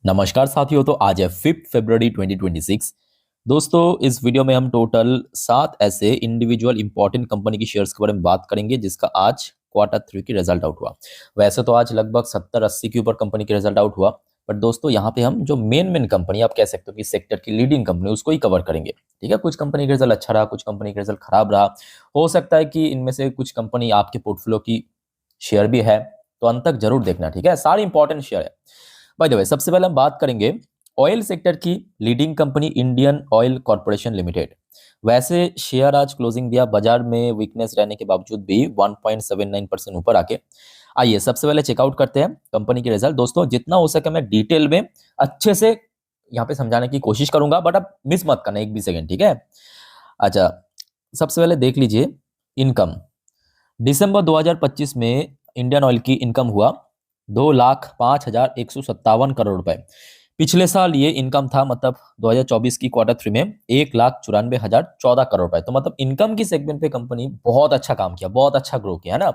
नमस्कार साथियों। तो आज है 5 फरवरी 2026। दोस्तों, इस वीडियो में हम टोटल 7 ऐसे इंडिविजुअल इंपॉर्टेंट कंपनी की शेयर्स के बारे में बात करेंगे जिसका आज क्वार्टर 3 की रिजल्ट आउट हुआ। वैसे तो आज लगभग 70-80 के ऊपर कंपनी की रिजल्ट आउट हुआ, बट दोस्तों यहाँ पे हम जो मेन कंपनी आप कह सकते हो कि सेक्टर की लीडिंग कंपनी उसको ही कवर करेंगे। ठीक है, कुछ कंपनी का रिजल्ट अच्छा रहा, कुछ कंपनी का रिजल्ट खराब रहा। हो सकता है कि इनमें से कुछ कंपनी आपके पोर्टफोलियो की शेयर भी है, तो अंत तक जरूर देखना। ठीक है, सारी इंपॉर्टेंट शेयर है। बाय द वे, सबसे पहले हम बात करेंगे ऑयल सेक्टर की leading company Indian oil corporation limited. वैसे शेयर आज क्लोजिंग दिया बाजार में वीकनेस रहने के बावजूद भी 1.79% ऊपर आके। आइए सबसे पहले चेकआउट करते हैं कंपनी के रिजल्ट। दोस्तों, जितना हो सके मैं डिटेल में अच्छे से यहाँ पे समझाने की कोशिश करूंगा, बट आप मिस मत करना एक भी सेकेंड। ठीक है, अच्छा, सबसे पहले देख लीजिए इनकम। दिसंबर 2025 में इंडियन ऑयल की इनकम हुआ 2,05,157 करोड़ रुपए। पिछले साल ये इनकम था, मतलब 2024 की क्वार्टर 3 में 1,94,014 करोड़ रुपए। तो मतलब इनकम की सेगमेंट पे कंपनी बहुत अच्छा काम किया, बहुत अच्छा ग्रो किया, है ना।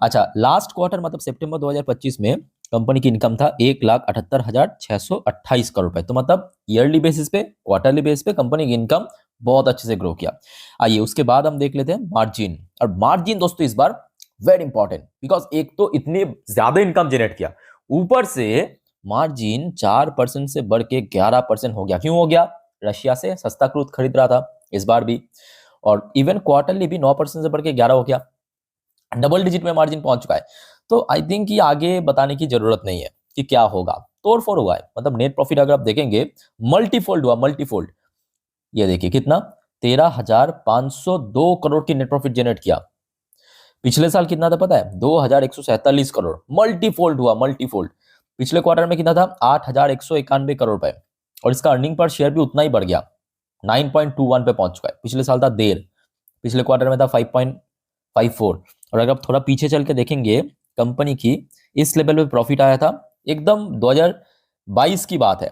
अच्छा, लास्ट क्वार्टर मतलब सितंबर 2025 में कंपनी की इनकम था 1,78,628 करोड़ रुपए। तो मतलब ईयरली बेसिस पे, क्वार्टरली बेसिस पे कंपनी की इनकम बहुत अच्छे से ग्रो किया। आइए उसके बाद हम देख लेते हैं मार्जिन। और मार्जिन दोस्तों इस बार वेरी इंपॉर्टेंट, बिकॉज एक तो इतनी ज्यादा इनकम जनरेट किया, ऊपर से मार्जिन 4% से बढ़ के 11% हो गया। क्यों हो गया? रशिया से सस्ता क्रूड खरीद रहा था इस बार भी, और इवन क्वार्टरली भी 9% से बढ़ के 11 हो गया। डबल डिजिट में मार्जिन पहुंच चुका है। तो आई थिंक ये आगे बताने की जरूरत नहीं है कि क्या होगा। तोड़ फोड़ हुआ है, मतलब नेट प्रॉफिट अगर आप देखेंगे मल्टीफोल्ड हुआ, मल्टीफोल्ड। ये देखिए कितना, 13,502 करोड़ की नेट प्रॉफिट जनरेट किया। पिछले साल कितना था पता है? 2,147 करोड़। मल्टीफोल्ड हुआ, मल्टीफोल्ड। पिछले क्वार्टर में कितना था? 8,191 करोड़ रुपए। और इसका अर्निंग पर शेयर भी उतना ही बढ़ गया, 9.21 पे पहुंच चुका है। पिछले साल था 1.5, पिछले क्वार्टर में था 5.54। और अगर आप थोड़ा पीछे चल के देखेंगे कंपनी की इस लेवल पे प्रॉफिट आया था एकदम 2022 की बात है,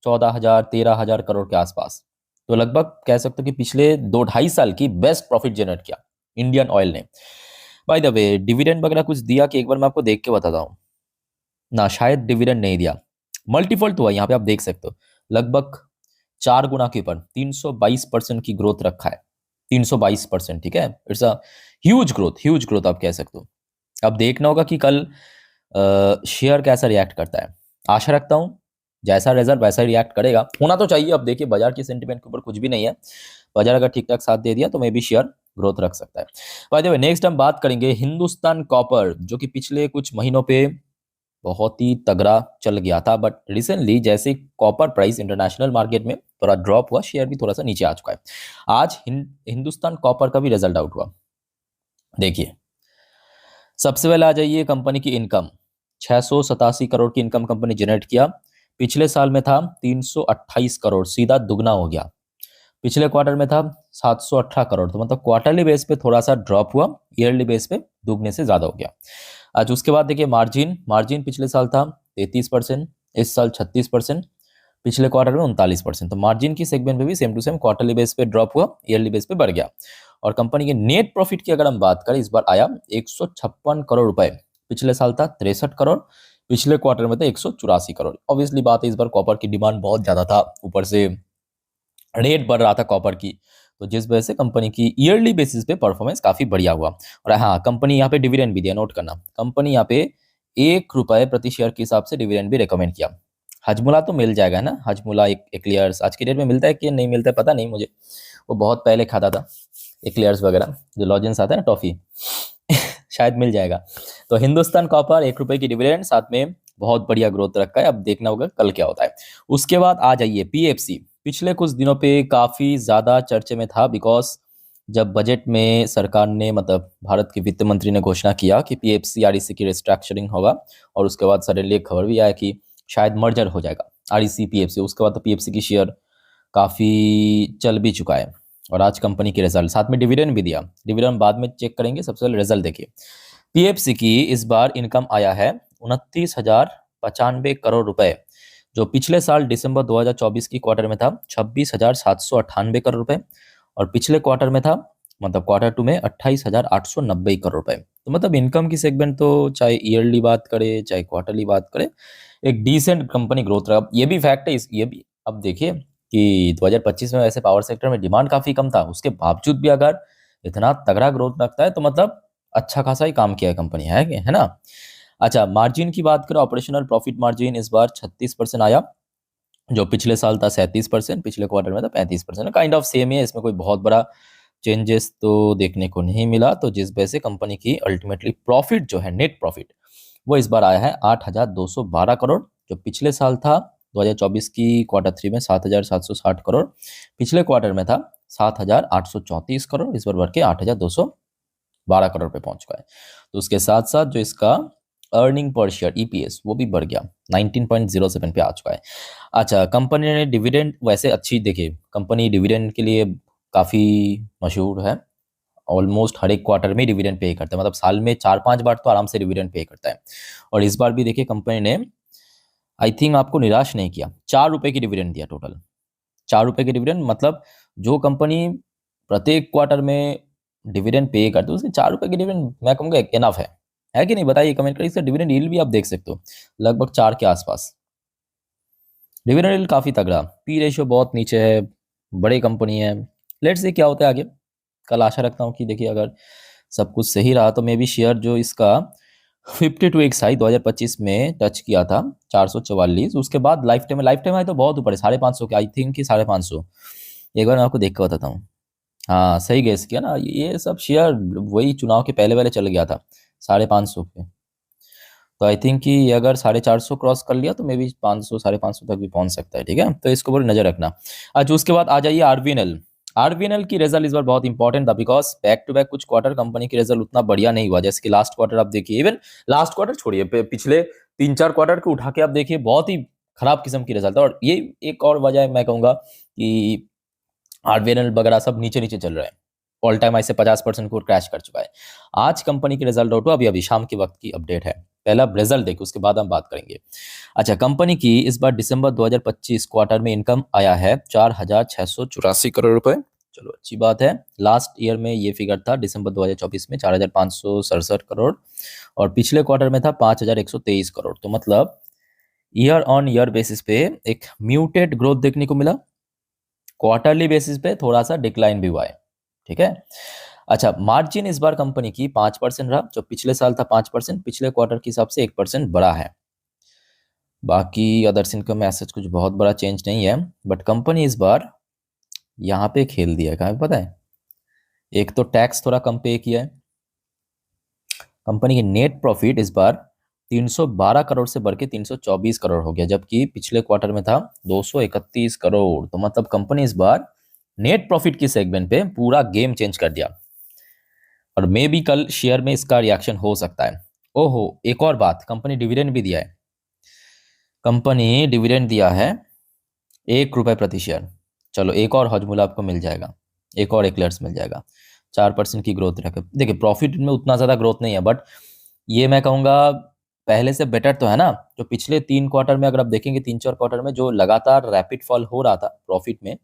14,000-13,000 करोड़ के आसपास। तो लगभग कह सकते हो कि पिछले 2-2.5 साल की बेस्ट प्रॉफिट जनरेट किया इंडियन ऑयल ने। बाय द वे, डिविडेंड वगैरह कुछ दिया कि एक बार मैं आपको देख के बताता हूँ ना, शायद डिविडेंड नहीं दिया। मल्टीपल तो हुआ, यहाँ पे आप देख सकते हो लगभग 4 गुना के ऊपर 322% की ग्रोथ रखा है। 322%, ठीक है। It's a huge growth, huge growth आप कह सकते हो। अब देखना होगा कि कल शेयर कैसा रिएक्ट करता है। आशा रखता हूँ जैसा रिजल्ट वैसा ही रिएक्ट करेगा, होना तो चाहिए। अब देखिए बाजार की सेंटिमेंट के ऊपर कुछ भी नहीं है, बाजार अगर ठीक ठाक साथ दे दिया तो मे भी शेयर ग्रोथ रख सकता है। बाय द वे, नेक्स्ट हम बात करेंगे हिंदुस्तान कॉपर, जो कि पिछले कुछ महीनों पे बहुत ही तगड़ा चल गया था, बट रिसेंटली जैसे कॉपर प्राइस इंटरनेशनल मार्केट में थोड़ा ड्रॉप हुआ, शेयर भी थोड़ा सा नीचे आ चुका है। आज हिंदुस्तान कॉपर का भी रिजल्ट आउट हुआ। देखिए सबसे पहले आ जाइए कंपनी की इनकम। 687 करोड़ की इनकम कंपनी जनरेट किया। पिछले साल में था 328 करोड़, सीधा दुगना हो गया। पिछले क्वार्टर में था 718 करोड़। तो मतलब क्वार्टरली बेस पे थोड़ा सा ड्रॉप हुआ, ईयरली बेस पे दुगने से ज्यादा हो गया। आज उसके बाद देखिए मार्जिन। मार्जिन पिछले साल था 33%, इस साल 36%, पिछले क्वार्टर में 39%। तो मार्जिन की सेगमेंट में भी same to same quarterly base पे ड्रॉप हुआ, ईयरली बेस पे बढ़ गया। और कंपनी के नेट प्रॉफिट की अगर हम बात करें, इस बार आया 156 करोड़ रुपए। पिछले साल था 63 करोड़, पिछले क्वार्टर में था 184 करोड़। ऑब्वियसली बात है, इस बार कॉपर की डिमांड बहुत ज्यादा था, ऊपर से रेट बढ़ रहा था कॉपर की, तो जिस वजह से कंपनी की ईयरली बेसिस पे परफॉर्मेंस काफी बढ़िया हुआ। और हाँ, कंपनी यहाँ पे डिविडेंड भी दिया, नोट करना। कंपनी यहाँ पे 1 रुपए प्रति शेयर के हिसाब से डिविडेंड भी रिकमेंड किया। हजमुला तो मिल जाएगा ना, हजमुला एक एक्लियर्स आज की डेट में मिलता है कि नहीं मिलता है पता नहीं मुझे, वो बहुत पहले खाता था एक्लियर्स वगैरह, जो लॉजेंस आता है ना टॉफी शायद मिल जाएगा। तो हिंदुस्तान कॉपर 1 रुपए की डिविडेंड, साथ में बहुत बढ़िया ग्रोथ रखा है। अब देखना होगा कल क्या होता है। उसके बाद आ जाइए पीएफसी। पिछले कुछ दिनों पे काफी ज्यादा चर्चे में था, बिकॉज जब बजट में सरकार ने, मतलब भारत के वित्त मंत्री ने घोषणा किया कि पीएफसी आरईसी की रिस्ट्रक्चरिंग होगा, और उसके बाद सडनली एक खबर भी आया कि शायद मर्जर हो जाएगा आरईसी पीएफसी। उसके बाद तो पीएफसी की शेयर काफी चल भी चुका है। और आज कंपनी के रिजल्ट, साथ में डिविडेंड भी दिया। डिविडेंड बाद में चेक करेंगे, सबसे पहले रिजल्ट देखिए। पीएफसी की इस बार इनकम आया है 29,095 करोड़ रुपए, जो पिछले साल दिसंबर 2024 की क्वार्टर में था 26,798 करोड़ रुपए, और पिछले क्वार्टर में था, मतलब क्वार्टर 2 में 28,890 करोड़ रुपए। तो मतलब इनकम की सेगमेंट तो चाहे ईयरली बात करे चाहे क्वार्टरली बात करे, एक डिसेंट कंपनी ग्रोथ रहा। ये भी फैक्ट है, ये भी अब देखिए कि 2025 में वैसे पावर सेक्टर में डिमांड काफी कम था, उसके बावजूद भी अगर इतना तगड़ा ग्रोथ रखता है तो मतलब अच्छा खासा ही काम किया है कंपनी, है ना। अच्छा, मार्जिन की बात करें, ऑपरेशनल प्रॉफिट मार्जिन इस बार 36% आया, जो पिछले साल था 37%, पिछले क्वार्टर में था 35%। काइंड ऑफ सेम ही है, इसमें कोई बहुत बड़ा चेंजेस तो देखने को नहीं मिला। तो जिस वजह से कंपनी की अल्टीमेटली प्रॉफिट जो है, नेट प्रॉफिट, वो इस बार आया है 8,212 करोड़, जो पिछले साल था 2024 की क्वार्टर 3 में 7,760 करोड़, पिछले क्वार्टर में था 7,834 करोड़, इस बार बढ़ के 8,212 करोड़ पे पहुंच गया है। तो उसके साथ साथ जो इसका अर्निंग पर शेयर ईपीएस वो भी बढ़ गया, 19.07 पे आ चुका है। अच्छा, कंपनी ने डिविडेंड वैसे अच्छी, देखिए कंपनी डिविडेंड के लिए काफ़ी मशहूर है, ऑलमोस्ट हर एक क्वार्टर में डिविडेंड पे करता है, मतलब साल में 4-5 बार तो आराम से डिविडेंड पे करता है। और इस बार भी देखिए कंपनी ने आई थिंक आपको निराश नहीं किया, 4 रुपए की डिविडेंड दिया टोटल। 4 रुपए की डिविडेंड मतलब जो कंपनी प्रत्येक क्वार्टर में डिविडेंड पे करती है उसके 4 रुपए की डिविडेंड मैं कहूँगा इनफ है कि नहीं? बताइए कमेंट करिए। इसका डिविडेंड यील्ड भी आप देख सकते हो, लगभग 4 के आसपास डिविडेंड यील्ड, काफ़ी तगड़ा। पी रेशियो बहुत नीचे है, बड़ी कंपनी है। लेट्स से क्या होता है आगे, कल आशा रखता हूँ कि देखिए अगर सब कुछ सही रहा तो मे बी शेयर जो इसका 52x हाई 2025 में टच किया था 444, उसके बाद लाइफ टाइम हाई तो बहुत ऊपर है, 550 के, आई थिंक कि 550। एक बार मैं आपको देख के बताता हूँ। हाँ सही गैस किया ना, ये सब शेयर वही चुनाव के पहले पहले चल गया था 550 पे। तो आई थिंक कि ये अगर 450 क्रॉस कर लिया तो मे बी 500 550 तक भी पहुंच सकता है, ठीक है। तो इसको पूरी नजर रखना। अच्छा, उसके बाद आ जाइए आरबीएनएल। आरबीएनएल की रिजल्ट इस बार बहुत इंपॉर्टेंट था, बिकॉज बैक टू बैक कुछ क्वार्टर कंपनी की रिजल्ट उतना बढ़िया नहीं हुआ। जैसे कि लास्ट क्वार्टर आप देखिए, इवन लास्ट क्वार्टर छोड़िए, पिछले 3-4 क्वार्टर को उठा के आप देखिए, बहुत ही खराब किस्म की रिजल्ट है। और ये एक और वजह है मैं कहूंगा कि आरबीएनएल वगैरह सब नीचे नीचे चल रहे हैं, ऑल टाइम हाई से 50% को क्रैश कर चुका है। आज कंपनी की रिजल्ट आउट हुआ, अभी अभी शाम के वक्त की अपडेट है। पहला रिजल्ट देखो, उसके बाद हम बात करेंगे। अच्छा, कंपनी की इस बार दिसंबर 2025 क्वार्टर में इनकम आया है 4,684 करोड़ रुपए। चलो अच्छी बात है। लास्ट ईयर में ये फिगर था दिसंबर 2024 में 4,567 करोड़, और पिछले क्वार्टर में था 5,123 करोड़। तो मतलब ईयर ऑन ईयर बेसिस पे एक म्यूटेड ग्रोथ देखने को मिला, क्वार्टरली बेसिस पे थोड़ा सा डिक्लाइन भी हुआ है, ठीक है। अच्छा, मार्जिन इस बार कंपनी की 5% रहा, जो पिछले साल था 5%, पिछले क्वार्टर के हिसाब से 1% बढ़ा है। बाकी अदर्स इनकम में ऐसा कुछ बहुत बड़ा चेंज नहीं है, बट कंपनी इस बार यहाँ पे खेल दिया है, कहाँ पे पता है? एक तो टैक्स थोड़ा कम पे किया है। कंपनी की नेट प्रॉफिट इस बार 312 करोड़ से बढ़ के 324 करोड़ हो गया, जबकि पिछले क्वार्टर में था 231 करोड़। तो मतलब कंपनी इस बार नेट प्रॉफिट की सेगमेंट पे पूरा गेम चेंज कर दिया, और मे भी कल शेयर में इसका रिएक्शन हो सकता है। ओहो, एक और बात, कंपनी डिविडेंड भी दिया है। कंपनी डिविडेंड दिया है 1 रुपए प्रति शेयर। चलो एक और हजमुला आपको मिल जाएगा, एक और एक्लर्स मिल जाएगा। 4% की ग्रोथ रखे, देखिए प्रॉफिट में उतना ज़्यादा ग्रोथ नहीं है, बट ये मैं कहूँगा पहले से बेटर तो है ना। जो पिछले 3 क्वार्टर में अगर आप देखेंगे, 3-4 क्वार्टर में जो लगातार रैपिड फॉल हो रहा था प्रॉफिट में,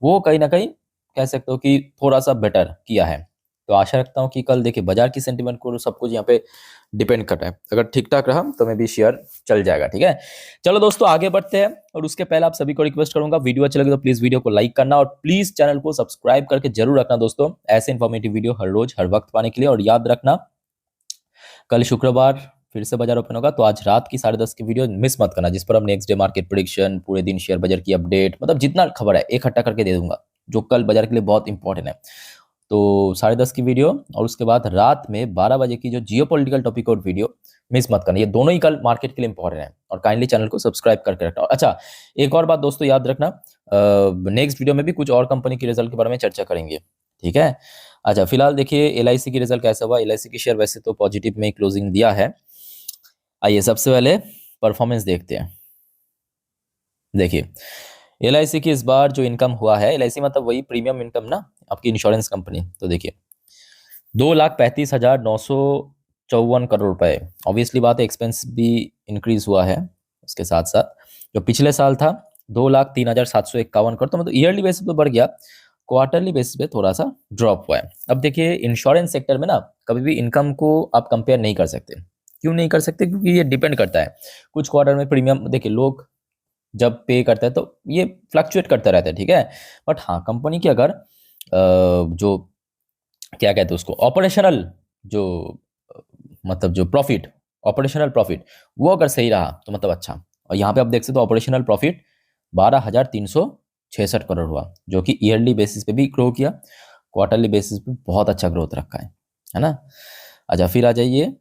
वो कहीं ना कहीं कह सकते हो कि थोड़ा सा बेटर किया है। तो आशा रखता हूँ कि कल देखिए बाजार की सेंटिमेंट को सब कुछ यहाँ पे डिपेंड कर रहा है, अगर ठीक ठाक रहा तो मैं भी शेयर चल जाएगा, ठीक है। चलो दोस्तों आगे बढ़ते हैं, और उसके पहले आप सभी को रिक्वेस्ट करूंगा, वीडियो अच्छा लगे तो प्लीज वीडियो को लाइक करना, और प्लीज चैनल को सब्सक्राइब करके जरूर रखना दोस्तों, ऐसे इन्फॉर्मेटिव वीडियो हर रोज हर वक्त पाने के लिए। और याद रखना, कल शुक्रवार फिर से बाजार ओपन होगा, तो आज रात की 10:30 की वीडियो मिस मत करना, जिस पर हम नेक्स्ट डे मार्केट प्रेडिक्शन, पूरे दिन शेयर बाजार की अपडेट, मतलब जितना खबर है इकट्ठा करके दे दूंगा, जो कल बाजार के लिए बहुत इंपॉर्टेंट है। तो 10:30 की वीडियो, और उसके बाद रात में 12 बजे की जो जियोपॉलिटिकल टॉपिक और वीडियो मिस मत करना, ये दोनों ही कल मार्केट के लिए इंपॉर्टेंट है। और काइंडली चैनल को सब्सक्राइब करके रखना। अच्छा, एक और बात दोस्तों याद रखना, नेक्स्ट वीडियो में भी कुछ और कंपनी की रिजल्ट के बारे में चर्चा करेंगे, ठीक है। अच्छा, फिलहाल देखिए एलआईसी की रिजल्ट कैसा हुआ। एलआईसी की शेयर वैसे तो पॉजिटिव में क्लोजिंग दिया है। आइए सबसे पहले परफॉर्मेंस देखते हैं। देखिए एलआईसी की इस बार जो इनकम हुआ है, एलआईसी मतलब वही प्रीमियम इनकम ना, आपकी इंश्योरेंस कंपनी। तो देखिए 2,35,954 करोड़ रुपए। ऑब्वियसली बात है, एक्सपेंस भी इंक्रीज हुआ है उसके साथ साथ। जो पिछले साल था 2,03,751 करोड़, तो मतलब ईयरली बेसिस पे बढ़ गया। क्वार्टरली बेसिस पे थोड़ा सा ड्रॉप हुआ है। अब देखिए इंश्योरेंस सेक्टर में ना कभी भी इनकम को आप कंपेयर नहीं कर सकते। क्यों नहीं कर सकते? क्योंकि ये डिपेंड करता है। कुछ क्वार्टर में प्रीमियम देखिए लोग जब पे करता है तो ये फ्लक्चुएट करता रहता है, ठीक है। बट हाँ, कंपनी की अगर जो क्या कहते हैं उसको ऑपरेशनल जो अ, मतलब जो प्रॉफिट, ऑपरेशनल प्रॉफिट वो अगर सही रहा तो मतलब अच्छा। और यहाँ पे आप देख सकते हो ऑपरेशनल प्रॉफिट 12,366 करोड़ हुआ, जो कि ईयरली बेसिस पे भी ग्रो किया, क्वार्टरली बेसिस पे बहुत अच्छा ग्रोथ रखा है ना। अच्छा फिर आ जाइए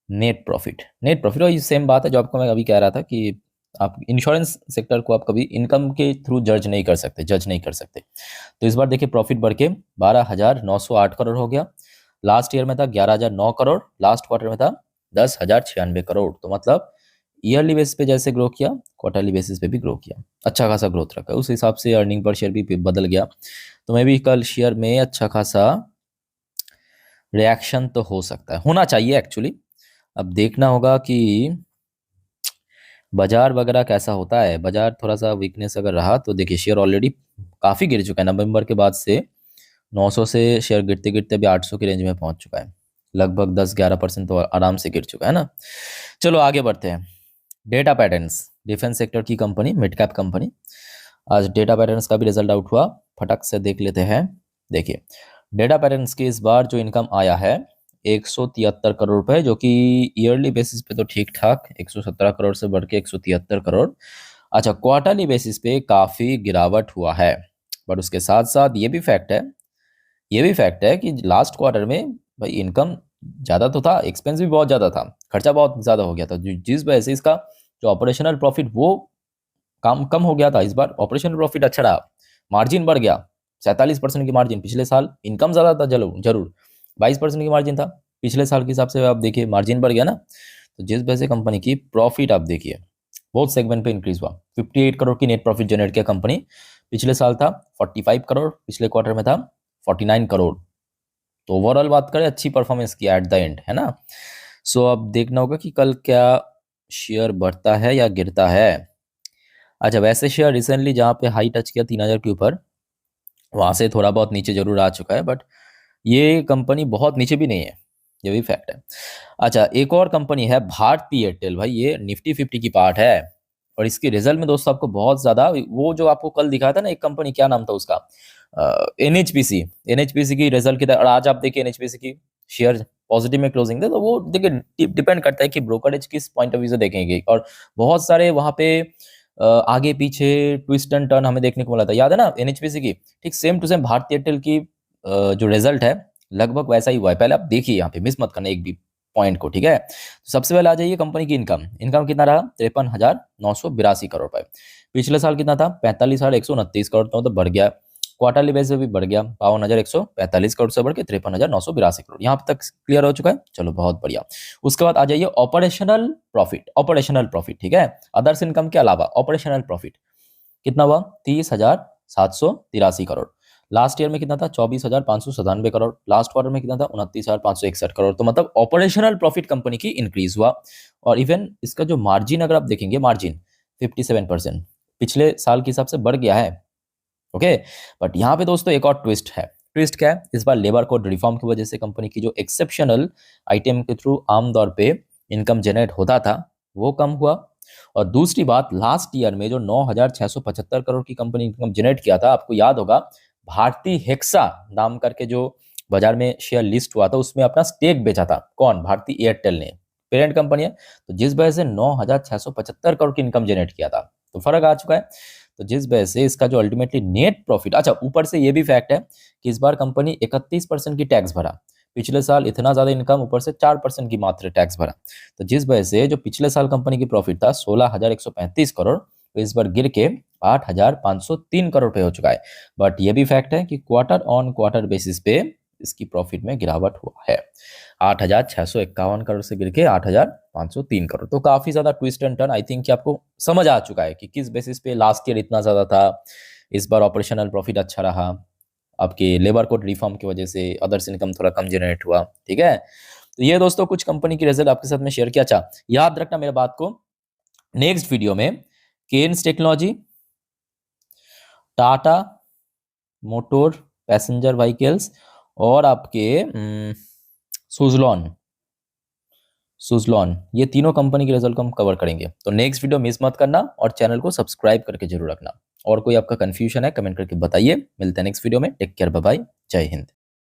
नेट प्रॉफिट। नेट प्रॉफिट और ये सेम बात है जो आपको मैं अभी कह रहा था कि आप इंश्योरेंस सेक्टर को आप कभी इनकम के थ्रू जज नहीं कर सकते, तो इस बार देखिए प्रॉफिट बढ़ के 12,908 करोड़ हो गया। लास्ट ईयर में था 11,009 करोड़, लास्ट क्वार्टर में था 10,096 करोड़। तो मतलब ईयरली बेसिस पे जैसे ग्रो किया, क्वार्टरली बेसिस पे भी ग्रो किया, अच्छा खासा ग्रोथ रखा, उस हिसाब से अर्निंग पर शेयर भी बदल गया। तो मैं भी कल शेयर में अच्छा खासा रिएक्शन तो हो सकता है, होना चाहिए एक्चुअली। अब देखना होगा कि बाजार वगैरह कैसा होता है। बाजार थोड़ा सा वीकनेस अगर रहा तो देखिए शेयर ऑलरेडी काफ़ी गिर चुका है, नवंबर के बाद से 900 से शेयर गिरते गिरते अभी 800 की रेंज में पहुंच चुका है, लगभग 10-11% तो आराम से गिर चुका है ना। चलो आगे बढ़ते हैं। डेटा पैटर्न्स, डिफेंस सेक्टर की कंपनी, मिड कैप कंपनी। आज डेटा पैटर्न्स का भी रिजल्ट आउट हुआ, फटक से देख लेते हैं। देखिए डेटा पैटर्न्स के इस बार जो इनकम आया है 173 करोड़ रुपए, जो कि ईयरली बेसिस पे तो ठीक ठाक 117 करोड़ से बढ़ के 173 करोड़। अच्छा क्वार्टरली बेसिस पे काफ़ी गिरावट हुआ है, बट उसके साथ साथ ये भी फैक्ट है कि लास्ट क्वार्टर में भाई इनकम ज़्यादा तो था, एक्सपेंस भी बहुत ज़्यादा था, खर्चा बहुत ज़्यादा हो गया था, जिस वजह से इसका जो ऑपरेशनल प्रॉफिट वो कम हो गया था। इस बार ऑपरेशनल प्रॉफिट अच्छा रहा, मार्जिन बढ़ गया 47% की मार्जिन। पिछले साल इनकम ज़्यादा था, जरूर जरूर 22% की मार्जिन था पिछले साल के हिसाब से, आप देखिए मार्जिन बढ़ गया ना। तो जिस वजह से कंपनी की प्रॉफिट आप देखिए बहुत सेगमेंट पे इंक्रीज हुआ, 58 करोड़ की नेट प्रॉफिट जनरेट किया कंपनी। पिछले साल था 45 करोड़, पिछले क्वार्टर में था 49 करोड़। तो ओवरऑल बात करें अच्छी परफॉर्मेंस किया एट द एंड, है ना। सो अब देखना होगा कि कल क्या शेयर बढ़ता है या गिरता है। अच्छा वैसे शेयर रिसेंटली जहाँ पे हाई टच किया 3,000 के ऊपर, वहाँ से थोड़ा बहुत नीचे जरूर आ चुका है, बट ये कंपनी बहुत नीचे भी नहीं है, ये भी फैक्ट है। अच्छा एक और कंपनी है भारती एयरटेल, भाई ये निफ्टी 50 की पार्ट है। और इसके रिजल्ट में दोस्तों आपको बहुत ज़्यादा, वो जो आपको कल दिखाया था ना एक कंपनी, क्या नाम था उसका, एनएचपीसी, एनएचपीसी की रिजल्ट की, और आज आप देखिए एनएचपीसी की शेयर पॉजिटिव में क्लोजिंग थे। तो वो देखिए डिपेंड करता है कि ब्रोकरेज किस पॉइंट ऑफ व्यू से देखेंगे, और बहुत सारे वहाँ पे आगे पीछे ट्विस्ट एंड टर्न हमें देखने को मिला था, याद है ना एनएचपीसी की। ठीक सेम टू सेम भारतीय एयरटेल की जो रिजल्ट है लगभग वैसा ही हुआ है। पहले आप देखिए यहाँ पे, मिस मत करना एक भी पॉइंट को, ठीक है। तो सबसे पहले आ जाइए कंपनी की इनकम। इनकम कितना रहा? 53,982 करोड़ रुपए। पिछले साल कितना था? 45,129 करोड़, तो मतलब बढ़ गया। क्वार्टरली बेसिस पे भी बढ़ गया, 52,145 करोड़ से बढ़ के 53,982 करोड़। यहाँ तक क्लियर हो चुका है, चलो बहुत बढ़िया। उसके बाद आ जाइए ऑपरेशनल प्रॉफिट। ऑपरेशनल प्रॉफिट, ठीक है, अदर्स इनकम के अलावा ऑपरेशनल प्रॉफिट कितना हुआ? 30,783 करोड़। लास्ट ईयर में कितना था? 24,597 करोड़। लास्ट क्वार्टर में कितना था? 29,561 करोड़। तो मतलब ऑपरेशनल प्रॉफिट कंपनी की इंक्रीज हुआ। और इवन इसका जो मार्जिन अगर आप देखेंगे, मार्जिन 57% पिछले साल के हिसाब से बढ़ गया है, ओके। बट यहाँ पे दोस्तों एक और ट्विस्ट है। ट्विस्ट क्या है? इस बार लेबर कोड रिफॉर्म की वजह से कंपनी की जो एक्सेप्शनल आइटम के थ्रू आमतौर पे इनकम जनरेट होता था वो कम हुआ। और दूसरी बात, लास्ट ईयर में जो 9,675 करोड़ की कंपनी इनकम जनरेट किया था, आपको याद होगा भारती हेक्सा नाम करके जो बाजार में शेयर लिस्ट हुआ था उसमें अपना स्टेक बेचा था। कौन? भारती एयरटेल ने, पेरेंट कंपनी है। तो जिस वजह से 9,675 करोड़ की इनकम जनरेट किया था, तो फर्क आ चुका है। तो जिस वजह से इसका जो अल्टीमेटली नेट प्रॉफिट, अच्छा ऊपर से ये भी फैक्ट है कि इस बार कंपनी 31% की टैक्स भरा। पिछले साल इतना ज्यादा इनकम, ऊपर से 4% की मात्र टैक्स भरा। तो जिस वजह से जो पिछले साल कंपनी की प्रॉफिट था 16,135 करोड़, तो इस बार गिर के 8,503 करोड़ पे हो चुका है। बट ये भी फैक्ट है कि क्वार्टर ऑन क्वार्टर बेसिस पे इसकी प्रॉफिट में गिरावट हुआ है, 8,651 करोड़ से गिर के 8,503 करोड़। तो काफी ज्यादा twist and turn, I think कि आपको समझ आ चुका है कि किस बेसिस पे लास्ट ईयर इतना ज्यादा था, इस बार ऑपरेशनल प्रॉफिट अच्छा रहा, आपके लेबर कोड रिफॉर्म की वजह से अदर्स इनकम थोड़ा कम जनरेट हुआ, ठीक है। तो ये दोस्तों कुछ कंपनी की रिजल्ट आपके साथ में शेयर किया। अच्छा याद रखना मेरे बात को, नेक्स्ट वीडियो में Kaynes technology, Tata motor passenger vehicles और आपके सुजलॉन सुजलॉन, ये तीनों कंपनी के रिजल्ट को हम कवर करेंगे। तो नेक्स्ट वीडियो मिस मत करना और चैनल को सब्सक्राइब करके जरूर रखना। और कोई आपका कंफ्यूजन है कमेंट करके बताइए। मिलते हैं नेक्स्ट वीडियो में। टेक केयर, बाय बाय, जय हिंद।